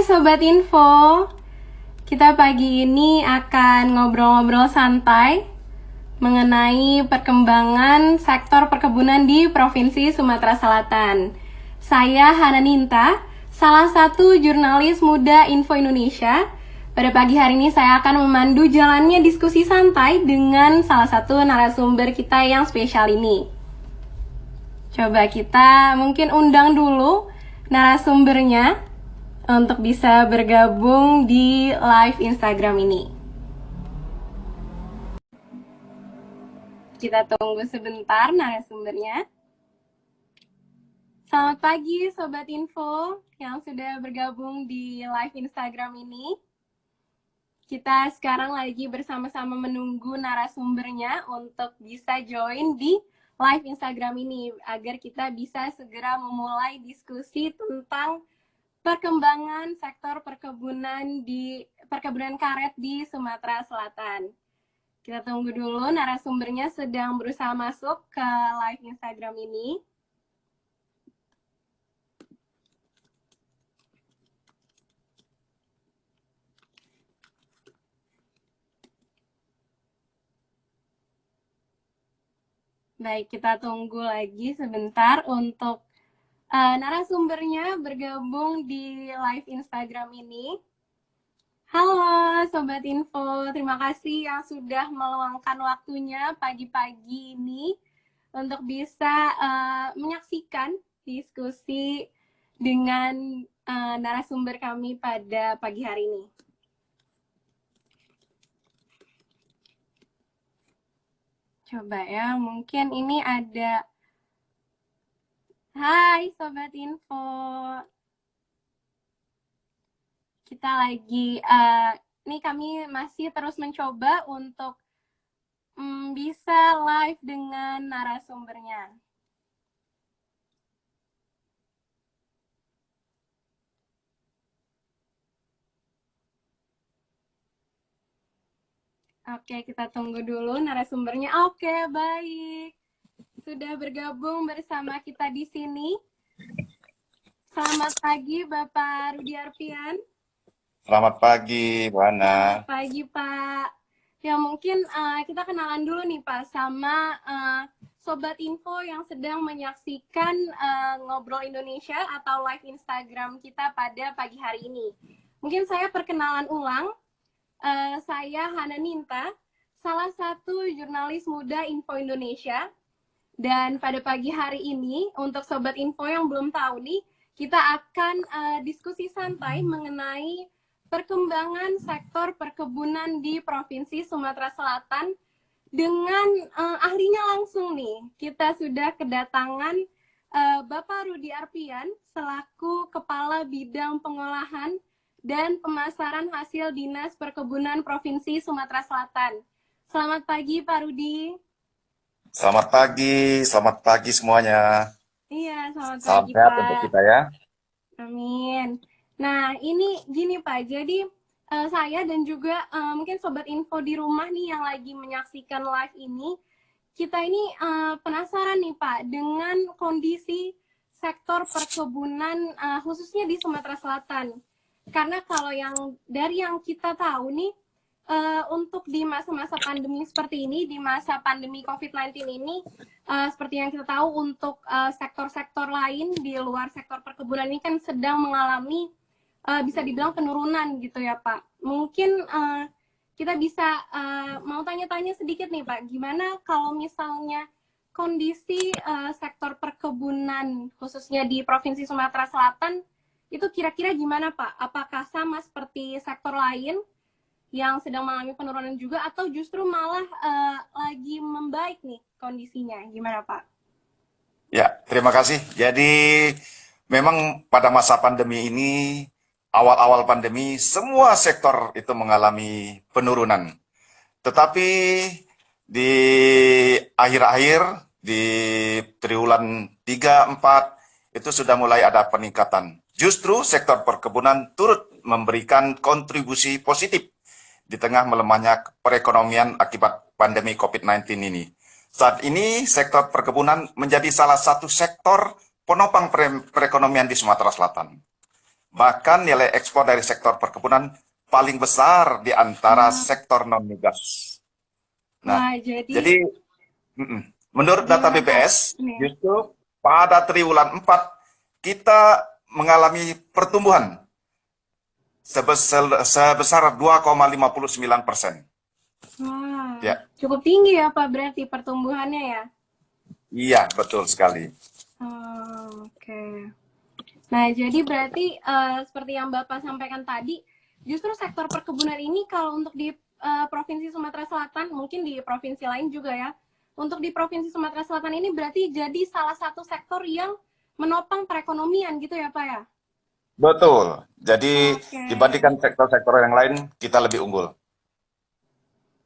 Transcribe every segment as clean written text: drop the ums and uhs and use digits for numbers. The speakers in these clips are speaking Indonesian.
Sobat Info, kita pagi ini akan ngobrol-ngobrol santai mengenai perkembangan sektor perkebunan di Provinsi Sumatera Selatan. Saya Hana Ninta, salah satu jurnalis muda Info Indonesia. Pada pagi hari ini saya akan memandu jalannya diskusi santai dengan salah satu narasumber kita yang spesial ini. Coba kita mungkin undang dulu narasumbernya untuk bisa bergabung di live Instagram ini. Kita tunggu sebentar narasumbernya. Selamat pagi Sobat Info yang sudah bergabung di live Instagram ini. Kita sekarang lagi bersama-sama menunggu narasumbernya untuk bisa join di live Instagram ini agar kita bisa segera memulai diskusi tentang perkembangan sektor perkebunan karet di Sumatera Selatan. Kita tunggu dulu, narasumbernya sedang berusaha masuk ke live Instagram ini. Baik, kita tunggu lagi sebentar untuk narasumbernya bergabung di live Instagram ini. Halo Sobat Info, terima kasih yang sudah meluangkan waktunya pagi-pagi ini untuk bisa menyaksikan diskusi dengan narasumber kami pada pagi hari ini. Coba ya, mungkin ini ada. Hai Sobat Info. Kita lagi, nih kami masih terus mencoba untuk bisa live dengan narasumbernya. Oke, kita tunggu dulu narasumbernya. Oke, baik. Sudah bergabung bersama kita di sini. Selamat pagi, Bapak Rudi Arfian. Selamat pagi, Bu Ana. Selamat pagi, Pak. Ya, mungkin kita kenalan dulu nih, Pak, sama Sobat Info yang sedang menyaksikan Ngobrol Indonesia atau live Instagram kita pada pagi hari ini. Mungkin saya perkenalan ulang. Saya Hana Ninta, salah satu jurnalis muda Info Indonesia. Dan pada pagi hari ini, untuk Sobat Info yang belum tahu nih, kita akan diskusi santai mengenai perkembangan sektor perkebunan di Provinsi Sumatera Selatan dengan ahlinya langsung nih. Kita sudah kedatangan Bapak Rudi Arfian selaku Kepala Bidang Pengolahan dan Pemasaran Hasil Dinas Perkebunan Provinsi Sumatera Selatan. Selamat pagi Pak Rudi. Selamat pagi semuanya. Iya, selamat Salam pagi sehat Pak. untuk kita ya. Amin. Nah, ini gini Pak, jadi saya dan juga mungkin Sobat Info di rumah nih yang lagi menyaksikan live ini, kita ini penasaran nih Pak dengan kondisi sektor perkebunan khususnya di Sumatera Selatan. Karena kalau dari yang kita tahu nih, untuk di masa-masa pandemi seperti ini, di masa pandemi COVID-19 ini, seperti yang kita tahu untuk sektor-sektor lain di luar sektor perkebunan ini kan sedang mengalami bisa dibilang penurunan gitu ya Pak. Mungkin kita bisa mau tanya-tanya sedikit nih Pak, gimana kalau misalnya kondisi sektor perkebunan khususnya di Provinsi Sumatera Selatan itu kira-kira gimana Pak? Apakah sama seperti sektor lain yang sedang mengalami penurunan juga atau justru malah lagi membaik nih kondisinya? Gimana Pak? Ya, terima kasih. Jadi memang pada masa pandemi ini, awal-awal pandemi, semua sektor itu mengalami penurunan. Tetapi di akhir-akhir, di triwulan 3, 4, itu sudah mulai ada peningkatan. Justru sektor perkebunan turut memberikan kontribusi positif di tengah melemahnya perekonomian akibat pandemi COVID-19 ini. Saat ini sektor perkebunan menjadi salah satu sektor penopang perekonomian di Sumatera Selatan. Bahkan nilai ekspor dari sektor perkebunan paling besar di antara Wah, sektor non-migas. Nah, wah, jadi jadi menurut data gimana Pak? BPS, Nih. justru pada triwulan 4 kita mengalami pertumbuhan sebesar 2,59%. Wah, Ya, cukup tinggi ya Pak berarti pertumbuhannya ya. iya betul sekali. Oh, oke. Nah, jadi berarti seperti yang Bapak sampaikan tadi, justru sektor perkebunan ini kalau untuk di Provinsi Sumatera Selatan, mungkin di provinsi lain juga ya, untuk di Provinsi Sumatera Selatan ini berarti jadi salah satu sektor yang menopang perekonomian gitu ya Pak ya? Betul. Jadi Oke. dibandingkan sektor-sektor yang lain, kita lebih unggul.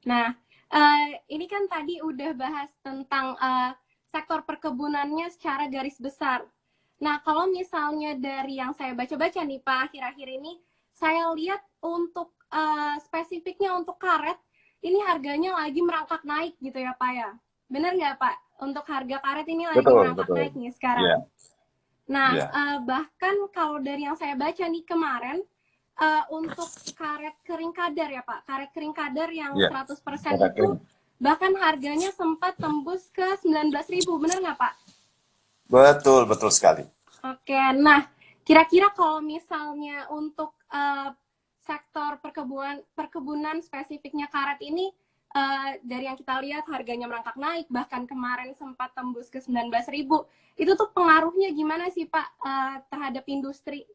Nah, ini kan tadi udah bahas tentang sektor perkebunannya secara garis besar. Nah, kalau misalnya dari yang saya baca-baca nih Pak, akhir-akhir ini, saya lihat untuk spesifiknya untuk karet, ini harganya lagi merangkak naik gitu ya Pak ya. Bener nggak Pak? Untuk harga karet ini lagi Betul, merangkak betul. naik nih sekarang. Iya, Nah, iya, bahkan kalau dari yang saya baca nih kemarin, untuk karet kering kadar ya Pak, karet kering kadar yang iya. 100% Kita itu kirim. bahkan harganya sempat tembus ke 19.000, bener nggak Pak? Betul, betul sekali. Oke, nah kira-kira kalau misalnya untuk sektor perkebunan spesifiknya karet ini, dari yang kita lihat harganya merangkak naik, bahkan kemarin sempat tembus ke 19.000, itu tuh pengaruhnya gimana sih Pak terhadap industri?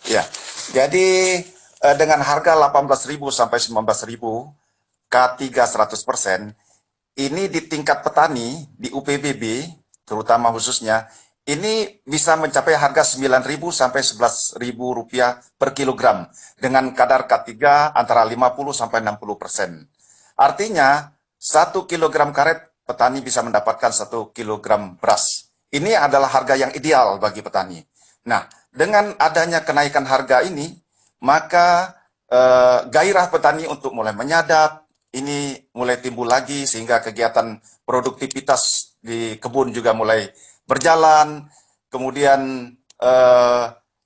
Ya, jadi dengan harga 18.000 sampai 19.000 K3 100%, ini di tingkat petani di UPBB terutama khususnya ini bisa mencapai harga 9.000 sampai 11.000 rupiah per kilogram dengan kadar K3 antara 50 sampai 60%. Artinya 1 kilogram karet petani bisa mendapatkan 1 kilogram beras. Ini adalah harga yang ideal bagi petani. Nah, dengan adanya kenaikan harga ini, maka gairah petani untuk mulai menyadap, ini mulai timbul lagi sehingga kegiatan produktivitas di kebun juga mulai berjalan. Kemudian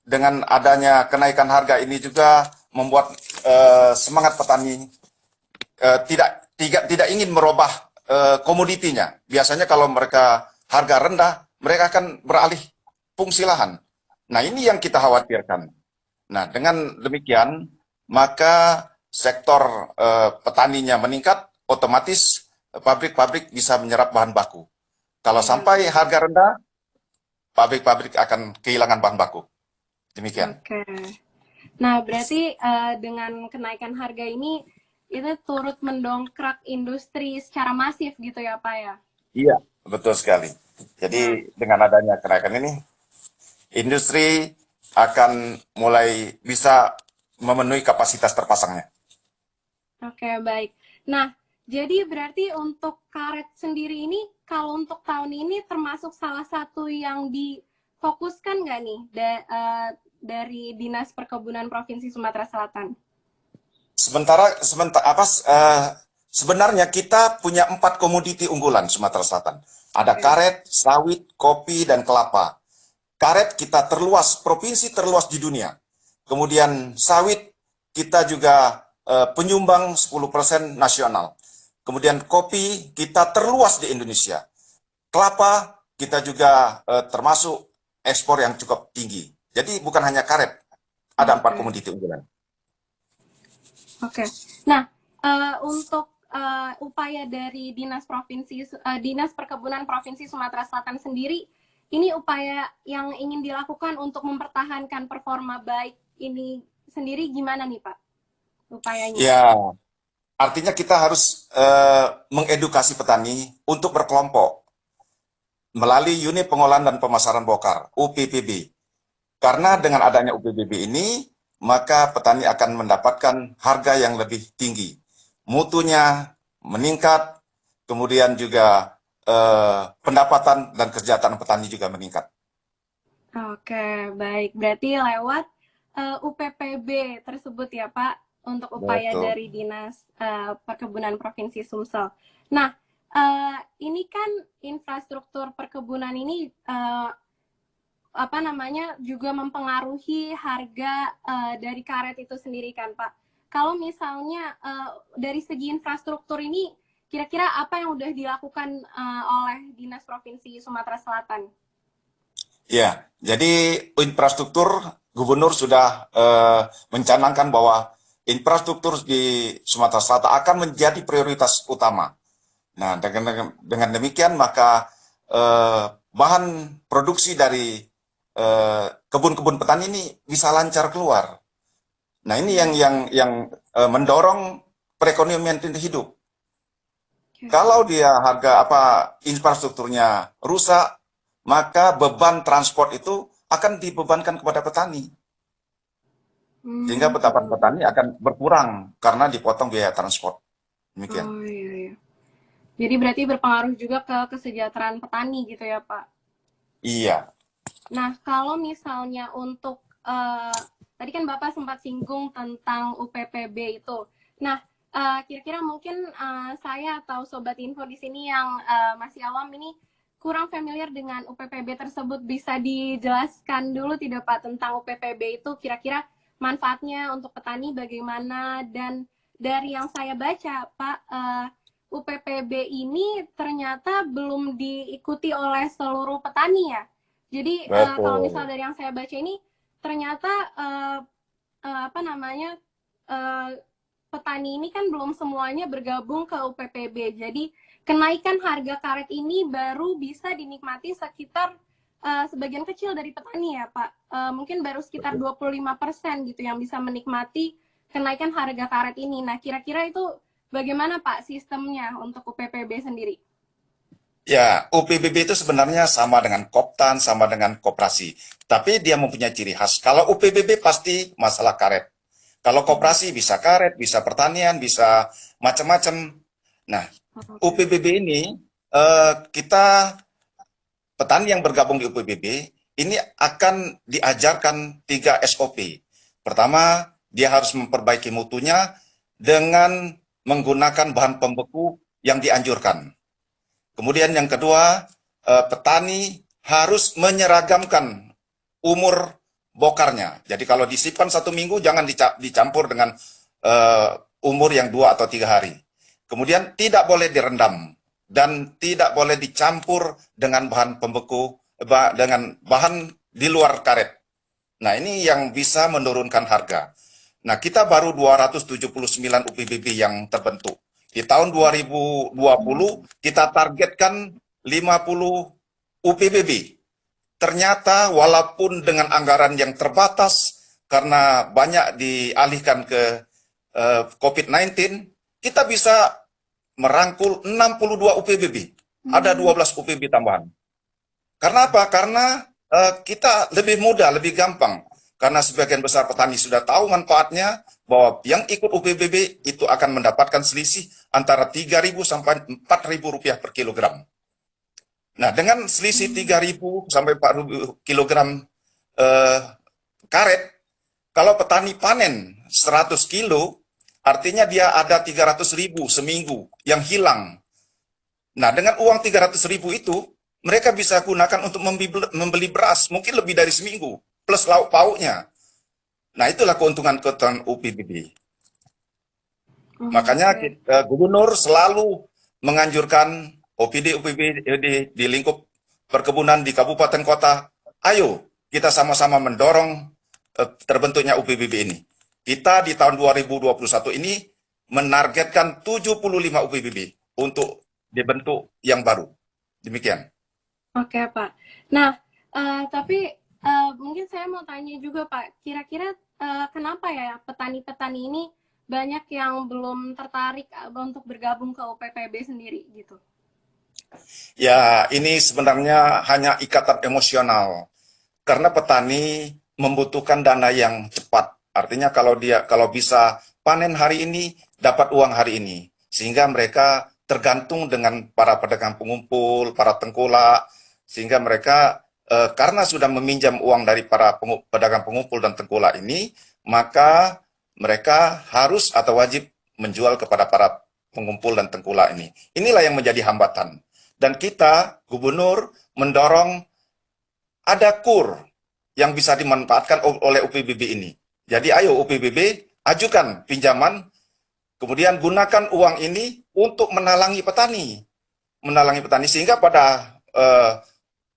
dengan adanya kenaikan harga ini juga membuat semangat petani tidak ingin merubah komoditinya. Biasanya kalau mereka harga rendah, mereka akan beralih fungsi lahan. Nah, ini yang kita khawatirkan. Nah, dengan demikian, maka sektor petaninya meningkat, otomatis pabrik-pabrik bisa menyerap bahan baku. Kalau Iya. sampai harga rendah, pabrik-pabrik akan kehilangan bahan baku. Demikian. Oke. Nah, berarti dengan kenaikan harga ini itu turut mendongkrak industri secara masif gitu ya, Pak ya? Iya, betul sekali. Nah, Jadi dengan adanya kenaikan ini, industri akan mulai bisa memenuhi kapasitas terpasangnya. oke, baik. Nah, jadi berarti untuk karet sendiri ini, kalau untuk tahun ini termasuk salah satu yang difokuskan nggak nih dari Dinas Perkebunan Provinsi Sumatera Selatan? Sebenarnya kita punya 4 komoditi unggulan Sumatera Selatan. Ada Oke. karet, sawit, kopi, dan kelapa. Karet kita terluas, provinsi terluas di dunia. Kemudian sawit kita juga penyumbang 10% nasional. Kemudian kopi kita terluas di Indonesia. Kelapa kita juga termasuk ekspor yang cukup tinggi. Jadi bukan hanya karet, ada 4 komoditi unggulan. Oke. Nah, untuk upaya dari Dinas Perkebunan Provinsi Sumatera Selatan sendiri, ini upaya yang ingin dilakukan untuk mempertahankan performa baik ini sendiri gimana nih Pak upayanya? Ya, artinya kita harus mengedukasi petani untuk berkelompok melalui unit pengolahan dan pemasaran bokar (UPPB). Karena dengan adanya UPPB ini, maka petani akan mendapatkan harga yang lebih tinggi. Mutunya meningkat, kemudian juga pendapatan dan kesejahteraan petani juga meningkat. Oke, baik. Berarti lewat UPPB tersebut ya Pak untuk upaya Betul. dari Dinas Perkebunan Provinsi Sumsel. Nah, ini kan infrastruktur perkebunan ini apa namanya juga mempengaruhi harga dari karet itu sendiri kan Pak. Kalau misalnya dari segi infrastruktur ini kira-kira apa yang udah dilakukan oleh Dinas Provinsi Sumatera Selatan? Ya, jadi infrastruktur Gubernur sudah mencanangkan bahwa infrastruktur di Sumatera Selatan akan menjadi prioritas utama. Nah, dengan demikian maka bahan produksi dari kebun-kebun petani ini bisa lancar keluar. Nah, ini yang mendorong perekonomian hidup. Kalau dia harga infrastrukturnya rusak, maka beban transport itu akan dibebankan kepada petani. Sehingga petani akan berkurang karena dipotong biaya transport. Demikian. Oh iya, iya. Jadi berarti berpengaruh juga ke kesejahteraan petani gitu ya Pak? Iya. Nah kalau misalnya untuk tadi kan Bapak sempat singgung tentang UPPB itu. Nah kira-kira mungkin saya atau Sobat Info di sini yang masih awam ini kurang familiar dengan UPPB tersebut, bisa dijelaskan dulu tidak Pak tentang UPPB itu kira-kira manfaatnya untuk petani bagaimana, dan dari yang saya baca Pak UPPB ini ternyata belum diikuti oleh seluruh petani ya. Jadi kalau misal dari yang saya baca ini ternyata apa namanya petani ini kan belum semuanya bergabung ke UPPB. Jadi kenaikan harga karet ini baru bisa dinikmati sekitar sebagian kecil dari petani ya Pak. Mungkin baru sekitar 25% gitu yang bisa menikmati kenaikan harga karet ini. Nah kira-kira itu bagaimana Pak sistemnya untuk UPPB sendiri? Ya, UPBB itu sebenarnya sama dengan Koptan, sama dengan koperasi. Tapi dia mempunyai ciri khas. Kalau UPBB pasti masalah karet. Kalau koperasi bisa karet, bisa pertanian, bisa macam-macam. Nah, UPBB ini kita petani yang bergabung di UPBB ini akan diajarkan 3 SOP. Pertama, dia harus memperbaiki mutunya dengan menggunakan bahan pembeku yang dianjurkan. Kemudian yang kedua, petani harus menyeragamkan umur bokarnya. Jadi kalau disimpan 1 minggu, jangan dicampur dengan umur yang 2 atau 3 hari. Kemudian tidak boleh direndam dan tidak boleh dicampur dengan bahan pembeku, dengan bahan di luar karet. Nah, ini yang bisa menurunkan harga. Nah, kita baru 279 UPBB yang terbentuk. Di tahun 2020 kita targetkan 50 UPBB. Ternyata walaupun dengan anggaran yang terbatas karena banyak dialihkan ke COVID-19, kita bisa merangkul 62 UPBB. Ada 12 UPBB tambahan. Karena apa? Karena kita lebih mudah, lebih gampang. Karena sebagian besar petani sudah tahu manfaatnya, bahwa yang ikut UPBB itu akan mendapatkan selisih antara 3.000 sampai 4.000 rupiah per kilogram. Nah, dengan selisih 3.000 sampai 4.000 kilogram karet, kalau petani panen 100 kilo, artinya dia ada 300.000 seminggu yang hilang. Nah, dengan uang 300.000 itu, mereka bisa gunakan untuk membeli beras, mungkin lebih dari seminggu, plus lauk pauknya. Nah, itulah keuntungan-keuntungan UPBB. Makanya Gubernur selalu menganjurkan OPD-UPD di lingkup perkebunan di kabupaten kota, ayo kita sama-sama mendorong terbentuknya UPBB ini. Kita di tahun 2021 ini menargetkan 75 UPBB untuk dibentuk yang baru. Demikian. Oke Pak. Nah, tapi mungkin saya mau tanya juga Pak, kira-kira kenapa ya petani-petani ini banyak yang belum tertarik untuk bergabung ke UPPB sendiri gitu? Ya, ini sebenarnya hanya ikatan emosional. Karena petani membutuhkan dana yang cepat. Artinya kalau bisa panen hari ini, dapat uang hari ini. Sehingga mereka tergantung dengan para pedagang pengumpul, para tengkulak, sehingga mereka karena sudah meminjam uang dari para pedagang pengumpul dan tengkulak ini, maka mereka harus atau wajib menjual kepada para pengumpul dan tengkulak ini. Inilah yang menjadi hambatan. Dan kita, Gubernur, mendorong ada KUR yang bisa dimanfaatkan oleh UPBB ini. Jadi ayo UPBB ajukan pinjaman, kemudian gunakan uang ini untuk menalangi petani sehingga pada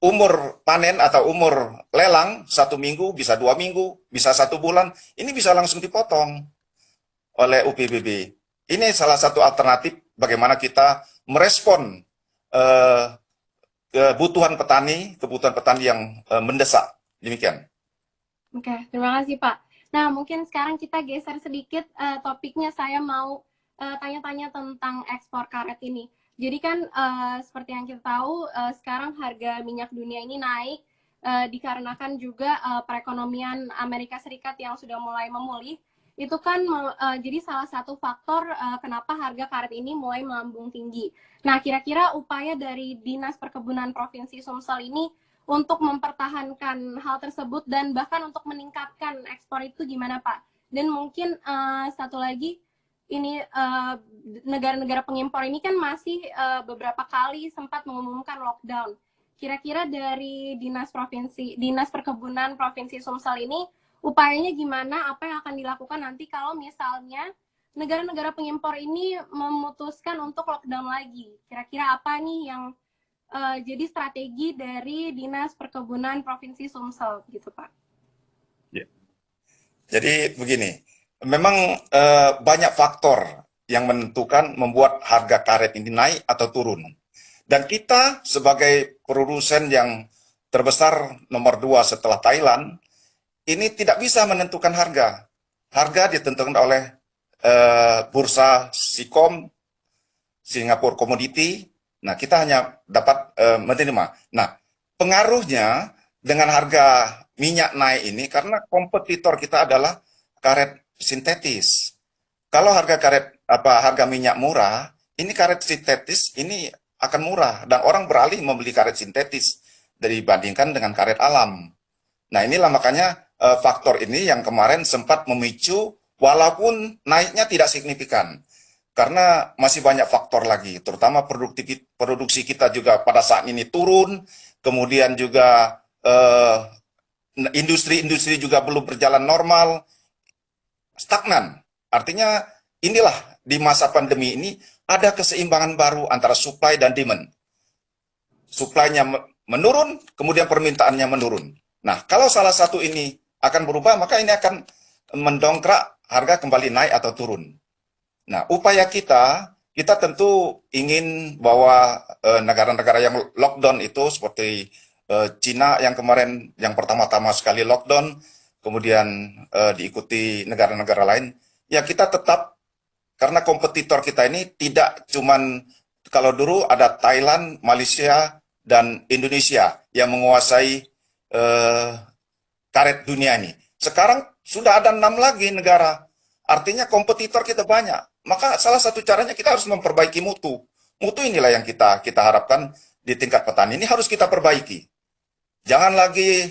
umur panen atau umur lelang 1 minggu, bisa 2 minggu, bisa 1 bulan, ini bisa langsung dipotong oleh UPBB. Ini salah satu alternatif bagaimana kita merespon eh, kebutuhan petani yang mendesak. Demikian. Oke, terima kasih Pak. Nah, mungkin sekarang kita geser sedikit topiknya. Saya mau tanya-tanya tentang ekspor karet ini. Jadi kan seperti yang kita tahu, sekarang harga minyak dunia ini naik dikarenakan juga perekonomian Amerika Serikat yang sudah mulai memulih. Itu kan jadi salah satu faktor kenapa harga karet ini mulai melambung tinggi. Nah, kira-kira upaya dari Dinas Perkebunan Provinsi Sumsel ini untuk mempertahankan hal tersebut dan bahkan untuk meningkatkan ekspor itu gimana Pak? Dan mungkin satu lagi, ini negara-negara pengimpor ini kan masih beberapa kali sempat mengumumkan lockdown. Kira-kira dari Dinas Perkebunan Provinsi Sumsel ini upayanya gimana? Apa yang akan dilakukan nanti kalau misalnya negara-negara pengimpor ini memutuskan untuk lockdown lagi? Kira-kira apa nih yang jadi strategi dari Dinas Perkebunan Provinsi Sumsel gitu Pak? Ya. Jadi begini, memang banyak faktor yang menentukan membuat harga karet ini naik atau turun. Dan kita sebagai produsen yang terbesar nomor 2 setelah Thailand, ini tidak bisa menentukan harga. Harga ditentukan oleh bursa SICOM, Singapore Commodity. Nah, kita hanya dapat menerima. Nah, pengaruhnya dengan harga minyak naik ini karena kompetitor kita adalah karet sintetis. Kalau harga minyak murah, ini karet sintetis ini akan murah dan orang beralih membeli karet sintetis dibandingkan dengan karet alam. Nah, inilah makanya faktor ini yang kemarin sempat memicu walaupun naiknya tidak signifikan. Karena masih banyak faktor lagi, terutama produksi kita juga pada saat ini turun, kemudian juga industri-industri juga belum berjalan normal, stagnan. Artinya inilah di masa pandemi ini ada keseimbangan baru antara supply dan demand. Supply-nya menurun, kemudian permintaannya menurun. Nah, kalau salah satu ini akan berubah, maka ini akan mendongkrak harga kembali naik atau turun. Nah, upaya kita tentu ingin bahwa negara-negara yang lockdown itu seperti Cina yang kemarin yang pertama-tama sekali lockdown, kemudian diikuti negara-negara lain, ya kita tetap, karena kompetitor kita ini tidak cuman, kalau dulu ada Thailand, Malaysia, dan Indonesia yang menguasai karet dunia ini. Sekarang sudah ada 6 lagi negara. Artinya kompetitor kita banyak. Maka salah satu caranya kita harus memperbaiki mutu. Mutu inilah yang kita harapkan di tingkat petani. Ini harus kita perbaiki. Jangan lagi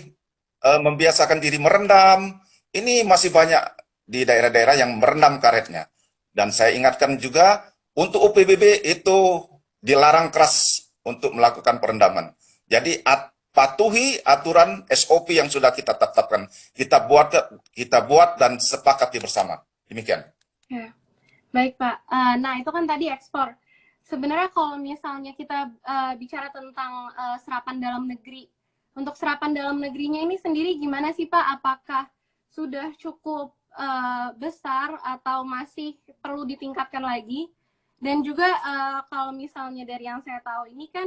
membiasakan diri merendam. Ini masih banyak di daerah-daerah yang merendam karetnya. Dan saya ingatkan juga untuk UPBB itu dilarang keras untuk melakukan perendaman. Jadi patuhi aturan SOP yang sudah kita tetapkan. Kita buat dan sepakati bersama. Demikian. Ya. Baik Pak. Nah itu kan tadi ekspor. Sebenarnya kalau misalnya kita bicara tentang serapan dalam negeri, untuk serapan dalam negerinya ini sendiri gimana sih Pak? Apakah sudah cukup besar atau masih perlu ditingkatkan lagi? Dan juga kalau misalnya dari yang saya tahu ini kan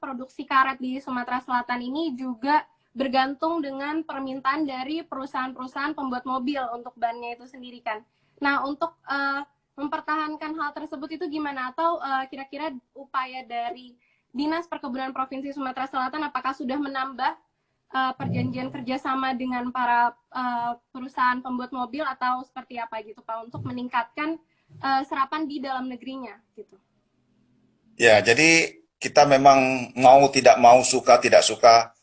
produksi karet di Sumatera Selatan ini juga bergantung dengan permintaan dari perusahaan-perusahaan pembuat mobil untuk bannya itu sendiri kan. Nah, untuk mempertahankan hal tersebut itu gimana? Atau kira-kira upaya dari Dinas Perkebunan Provinsi Sumatera Selatan apakah sudah menambah perjanjian kerjasama dengan para perusahaan pembuat mobil atau seperti apa gitu Pak untuk meningkatkan serapan di dalam negerinya gitu? Ya, jadi kita memang mau tidak mau, suka tidak suka,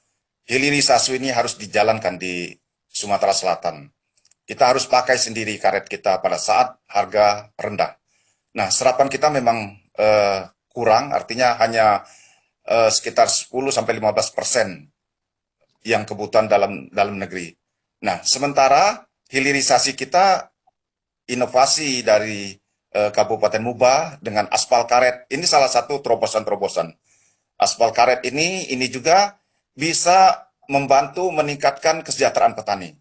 hilirisasi ini harus dijalankan di Sumatera Selatan. Kita harus pakai sendiri karet kita pada saat harga rendah. Nah, serapan kita memang kurang, artinya hanya sekitar 10-15% yang kebutuhan dalam negeri. Nah, sementara hilirisasi kita, inovasi dari Kabupaten Muba dengan aspal karet, ini salah satu terobosan-terobosan. Aspal karet ini juga bisa membantu meningkatkan kesejahteraan petani.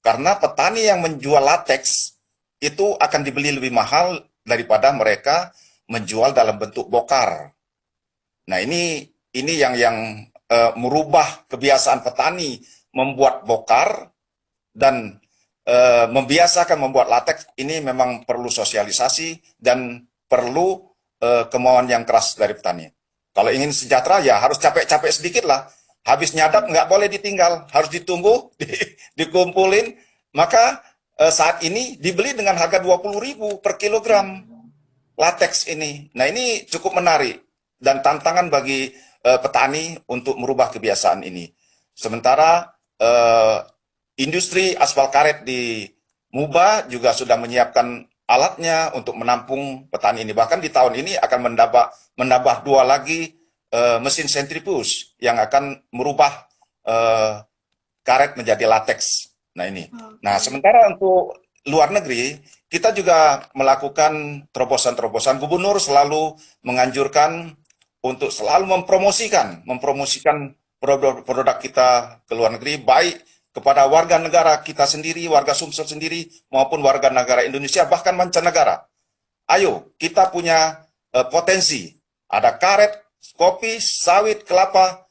Karena petani yang menjual lateks itu akan dibeli lebih mahal daripada mereka menjual dalam bentuk bokar. Nah, ini yang merubah kebiasaan petani membuat bokar dan membiasakan membuat lateks. Ini memang perlu sosialisasi dan perlu kemauan yang keras dari petani. Kalau ingin sejahtera ya harus capek-capek sedikit lah. Habis nyadap nggak boleh ditinggal, harus ditunggu, dikumpulin. Maka saat ini dibeli dengan harga 20.000 per kilogram lateks ini. Nah, ini cukup menarik dan tantangan bagi petani untuk merubah kebiasaan ini. Sementara industri aspal karet di Muba juga sudah menyiapkan alatnya untuk menampung petani ini. Bahkan di tahun ini akan menambah 2 lagi mesin sentrifus yang akan merubah karet menjadi lateks. Nah, ini. Nah, sementara untuk luar negeri, kita juga melakukan terobosan-terobosan. Gubernur selalu menganjurkan untuk selalu mempromosikan produk kita ke luar negeri, baik kepada warga negara kita sendiri, warga Sumsel sendiri, maupun warga negara Indonesia, bahkan mancanegara. Ayo, kita punya potensi. Ada karet, kopi, sawit, kelapa,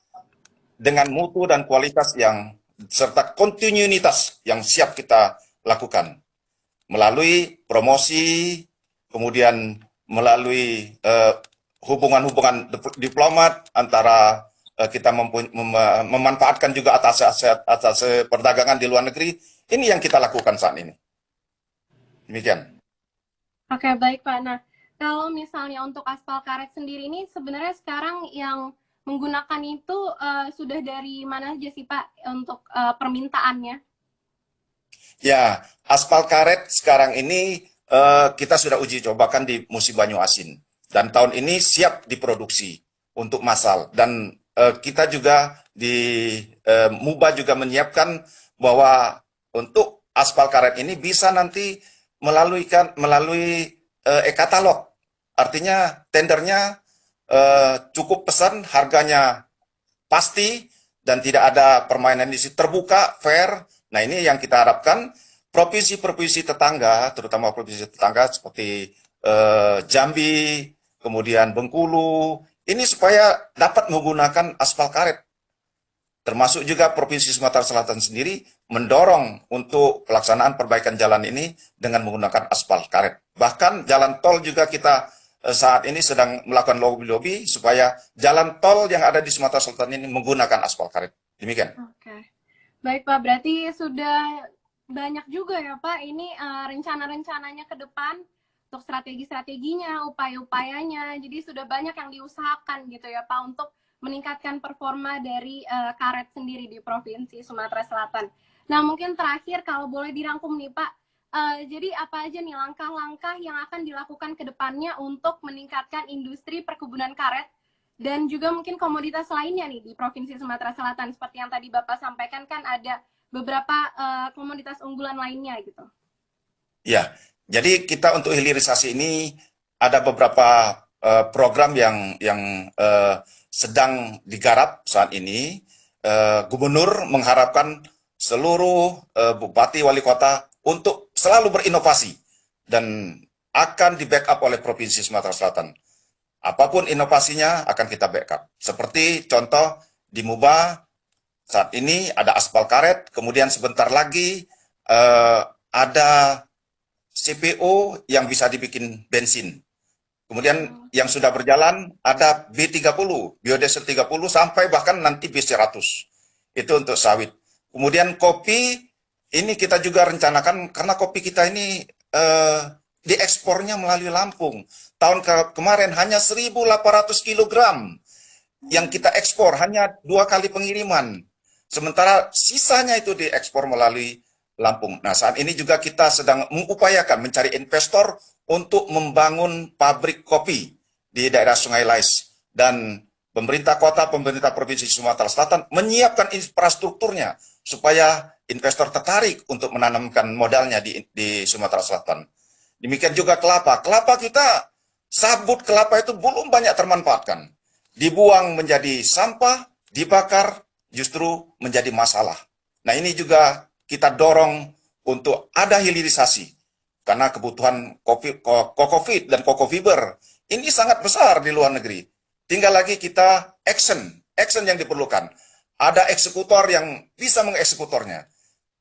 dengan mutu dan kualitas yang, serta kontinuitas yang siap kita lakukan. Melalui promosi, kemudian melalui hubungan-hubungan diplomat antara kita memanfaatkan juga atas perdagangan di luar negeri. Ini yang kita lakukan saat ini. Demikian. Oke, baik Pak. Nah, kalau misalnya untuk aspal karet sendiri ini sebenarnya sekarang yang menggunakan itu sudah dari mana aja sih Pak untuk permintaannya? Ya, aspal karet sekarang ini kita sudah uji cobakan di Musi Banyu Asin. Dan tahun ini siap diproduksi untuk massal. Dan kita juga di Muba juga menyiapkan bahwa untuk aspal karet ini bisa nanti melalui e-katalog. Artinya tendernya cukup pesan, harganya pasti, dan tidak ada permainan di situ, terbuka, fair. Nah, ini yang kita harapkan provinsi-provinsi tetangga, terutama provinsi tetangga seperti Jambi, kemudian Bengkulu, ini supaya dapat menggunakan aspal karet. Termasuk juga Provinsi Sumatera Selatan sendiri mendorong untuk pelaksanaan perbaikan jalan ini dengan menggunakan aspal karet. Bahkan jalan tol juga kita saat ini sedang melakukan lobby-lobby supaya jalan tol yang ada di Sumatera Selatan ini menggunakan aspal karet. Demikian. Oke. Baik Pak, berarti sudah banyak juga ya Pak ini rencana-rencananya ke depan untuk strategi-strateginya, upaya-upayanya. Jadi sudah banyak yang diusahakan gitu ya Pak untuk meningkatkan performa dari karet sendiri di Provinsi Sumatera Selatan. Nah, mungkin terakhir kalau boleh dirangkum nih Pak, jadi apa aja nih langkah-langkah yang akan dilakukan ke depannya untuk meningkatkan industri perkebunan karet dan juga mungkin komoditas lainnya nih di Provinsi Sumatera Selatan, seperti yang tadi Bapak sampaikan kan ada beberapa komoditas unggulan lainnya gitu. Ya, jadi kita untuk hilirisasi ini ada beberapa program yang sedang digarap saat ini. Gubernur mengharapkan seluruh bupati wali kota untuk selalu berinovasi dan akan di backup oleh Provinsi Sumatera Selatan. Apapun inovasinya akan kita backup. Seperti contoh di Muba saat ini ada aspal karet, kemudian sebentar lagi ada CPO yang bisa dibikin bensin. Kemudian yang sudah berjalan ada B30, biodiesel 30 sampai bahkan nanti B100. Itu untuk sawit. Kemudian kopi ini kita juga rencanakan karena kopi kita ini diekspornya melalui Lampung. Tahun kemarin hanya 1.800 kilogram yang kita ekspor, hanya 2 kali pengiriman. Sementara sisanya itu diekspor melalui Lampung. Nah, saat ini juga kita sedang mengupayakan mencari investor untuk membangun pabrik kopi di daerah Sungai Lais. Dan pemerintah kota, pemerintah Provinsi Sumatera Selatan menyiapkan infrastrukturnya supaya investor tertarik untuk menanamkan modalnya di Sumatera Selatan. Demikian juga kelapa. Kelapa kita, sabut kelapa itu belum banyak termanfaatkan. Dibuang menjadi sampah, dibakar, justru menjadi masalah. Nah, ini juga kita dorong untuk ada hilirisasi. Karena kebutuhan kokofit dan kokofiber ini sangat besar di luar negeri. Tinggal lagi kita action yang diperlukan. Ada eksekutor yang bisa mengeksekutornya.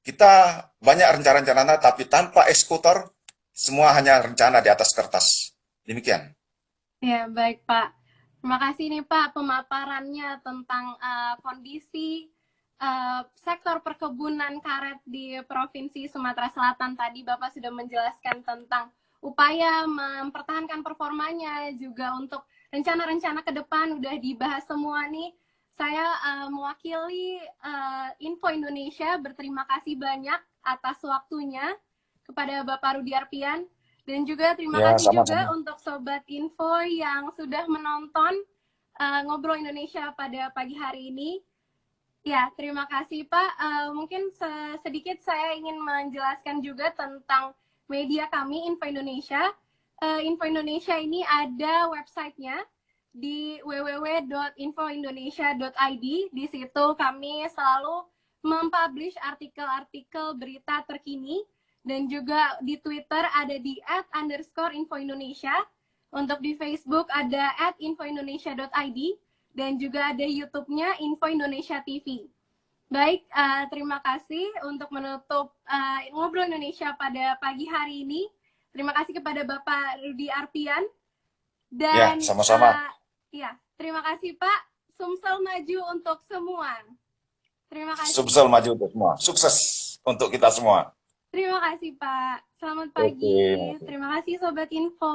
Kita banyak rencana-rencana, tapi tanpa eksekutor, semua hanya rencana di atas kertas. Demikian. Ya, baik Pak. Terima kasih nih Pak pemaparannya tentang kondisi sektor perkebunan karet di Provinsi Sumatera Selatan. Tadi Bapak sudah menjelaskan tentang upaya mempertahankan performanya, juga untuk rencana-rencana ke depan udah dibahas semua nih. Saya mewakili Info Indonesia berterima kasih banyak atas waktunya kepada Bapak Rudi Arpian. Dan juga terima Ya, kasih sama-sama. juga untuk Sobat Info yang sudah menonton Ngobrol Indonesia pada pagi hari ini. Ya, terima kasih Pak. Mungkin sedikit saya ingin menjelaskan juga tentang media kami, Info Indonesia. Info Indonesia ini ada websitenya di www.infoindonesia.id. Di situ kami selalu mempublish artikel-artikel berita terkini. Dan juga di Twitter ada di @_infoindonesia. Untuk di Facebook ada @infoindonesia.id. Dan juga ada YouTube-nya Info Indonesia TV. Baik, terima kasih untuk menutup Ngobrol Indonesia pada pagi hari ini. Terima kasih kepada Bapak Rudi Arpian. Ya, Dan sama-sama. ya, terima kasih Pak. Sumsel maju untuk semua. Terima kasih. Sumsel maju untuk semua. Sukses untuk kita semua. Terima kasih Pak. Selamat Oke. pagi. Terima kasih Sobat Info.